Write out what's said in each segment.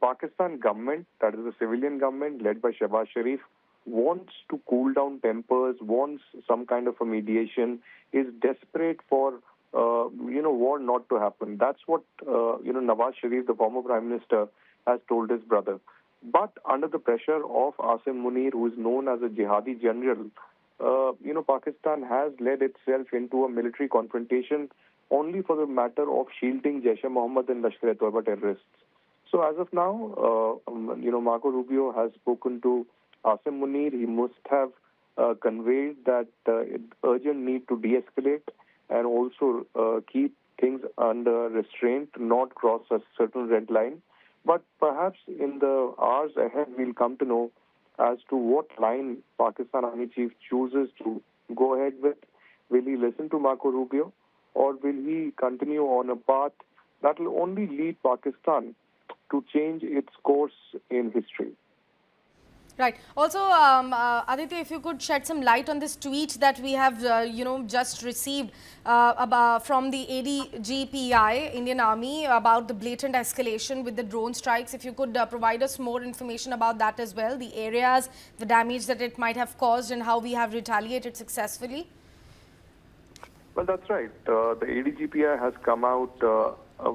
Pakistan government, that is the civilian government led by Shehbaz Sharif, wants to cool down tempers, wants some kind of a mediation, is desperate for war not to happen. That's what Nawaz Sharif, the former Prime Minister, has told his brother. But under the pressure of Asim Munir, who is known as a jihadi general, Pakistan has led itself into a military confrontation only for the matter of shielding Jaish-e-Mohammed and Lashkar-e-Toiba terrorists. So as of now, Marco Rubio has spoken to Asim Munir. He must have conveyed that urgent need to de-escalate and also keep things under restraint, not cross a certain red line. But perhaps in the hours ahead, we'll come to know as to what line Pakistan Army Chief chooses to go ahead with. Will he listen to Marco Rubio, or will he continue on a path that will only lead Pakistan to change its course in history? Right. Also, Aditya, if you could shed some light on this tweet that we have, just received from the ADGPI, Indian Army, about the blatant escalation with the drone strikes. If you could provide us more information about that as well, the areas, the damage that it might have caused, and how we have retaliated successfully. Well, that's right. The ADGPI has come out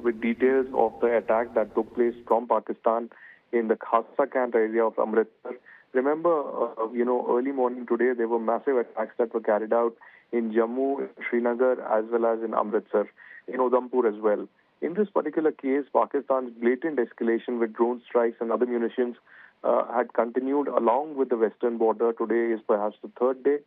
with details of the attack that took place from Pakistan in the Khasa Camp area of Amritsar. Remember, early morning today, there were massive attacks that were carried out in Jammu, Srinagar, as well as in Amritsar, in Udhampur as well. In this particular case, Pakistan's blatant escalation with drone strikes and other munitions had continued along with the western border. Today is perhaps the third day.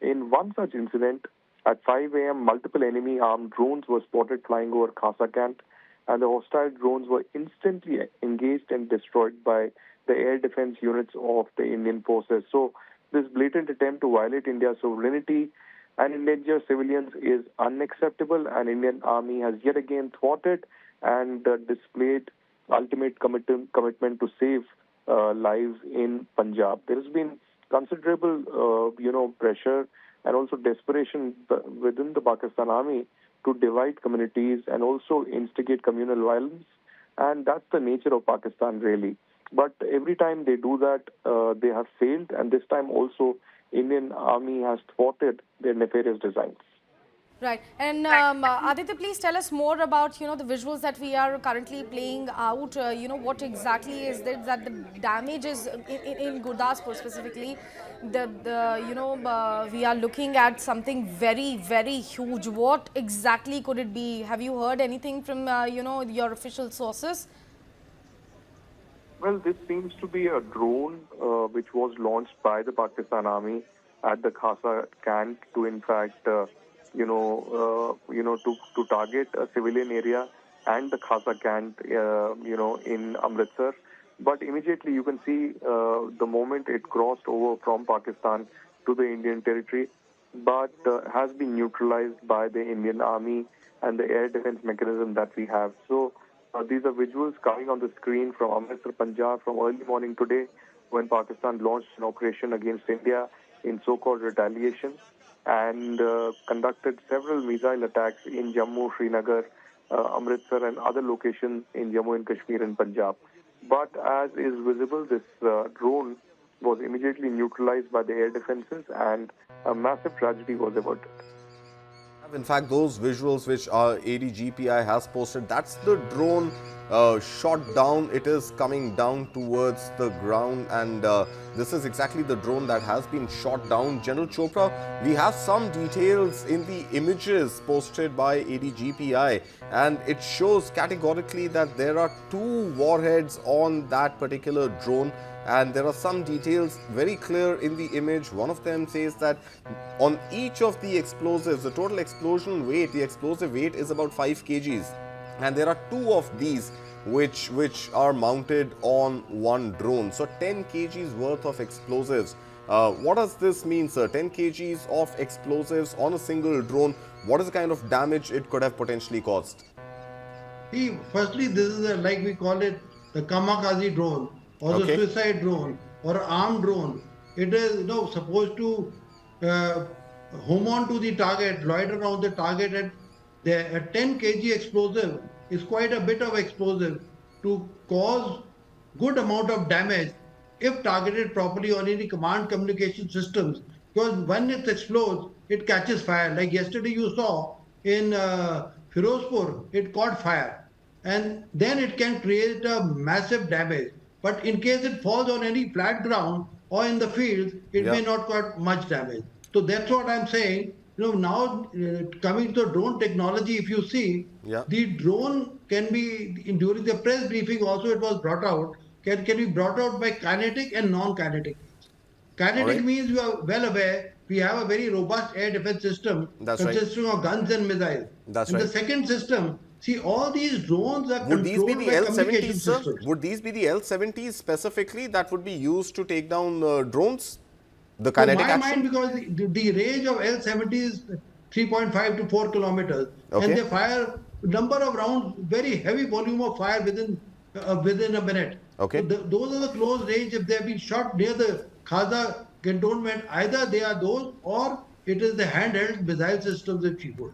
In one such incident, at 5 a.m., multiple enemy armed drones were spotted flying over Khasa Camp, and the hostile drones were instantly engaged and destroyed by the air defense units of the Indian forces. So this blatant attempt to violate India's sovereignty and endanger civilians is unacceptable, and Indian Army has yet again thwarted and displayed ultimate commitment to save lives in Punjab. There has been considerable, pressure and also desperation within the Pakistan Army to divide communities and also instigate communal violence. And that's the nature of Pakistan, really. But every time they do that, they have failed. And this time also, Indian Army has thwarted their nefarious designs. Right. And Aditya, please tell us more about, the visuals that we are currently playing out. What exactly is it that the damage is in Gurdaspur specifically? We are looking at something very, very huge. What exactly could it be? Have you heard anything from, your official sources? Well, this seems to be a drone which was launched by the Pakistan Army at the Khasa camp to, in fact, to target a civilian area and the Khasa camp, in Amritsar. But immediately you can see the moment it crossed over from Pakistan to the Indian territory, but has been neutralized by the Indian Army and the air defense mechanism that we have. So these are visuals coming on the screen from Amritsar, Punjab, from early morning today when Pakistan launched an operation against India in so-called retaliation and conducted several missile attacks in Jammu, Srinagar, Amritsar and other locations in Jammu and Kashmir and Punjab. But as is visible, this drone was immediately neutralized by the air defenses and a massive tragedy was averted. In fact, those visuals which our ADGPI has posted, that's the drone shot down. It is coming down towards the ground, and this is exactly the drone that has been shot down. General Chopra, we have some details in the images posted by ADGPI, and it shows categorically that there are 2 warheads on that particular drone. And there are some details very clear in the image. One of them says that on each of the explosives, the total explosion weight, the explosive weight is about 5 kgs. And there are 2 of these which are mounted on one drone. So 10 kgs worth of explosives. What does this mean, sir? 10 kgs of explosives on a single drone. What is the kind of damage it could have potentially caused? See, firstly, this is like we call it the kamikaze drone, or the suicide drone, or armed drone. It is supposed to home on to the target, loiter around the target, and the 10 kg explosive is quite a bit of explosive to cause good amount of damage if targeted properly on any command communication systems. Because when it explodes, it catches fire. Like yesterday, you saw in Firozpur, it caught fire, and then it can create a massive damage. But in case it falls on any flat ground or in the fields, it Yeah. may not cause much damage. So that's what I'm saying. Now coming to drone technology, if you see, Yeah. the drone can be, during the press briefing also it was brought out, can be brought out by kinetic and non-kinetic means. All Kinetic right. means you are well aware we have a very robust air defense system That's right. consisting of guns and missiles. That's And the right. second system, see, all these drones are Would these be controlled the by L-70s, communication sir? systems. Would these be the L-70s specifically that would be used to take down drones? The To kinetic my action? mind, because the range of L-70 is 3.5 to 4 kilometers, and Okay. they fire number of rounds, very heavy volume of fire within a minute. Okay. So those are the close range. If they have been shot near the Khaza cantonment, either they are those or it is the handheld missile systems which we hold.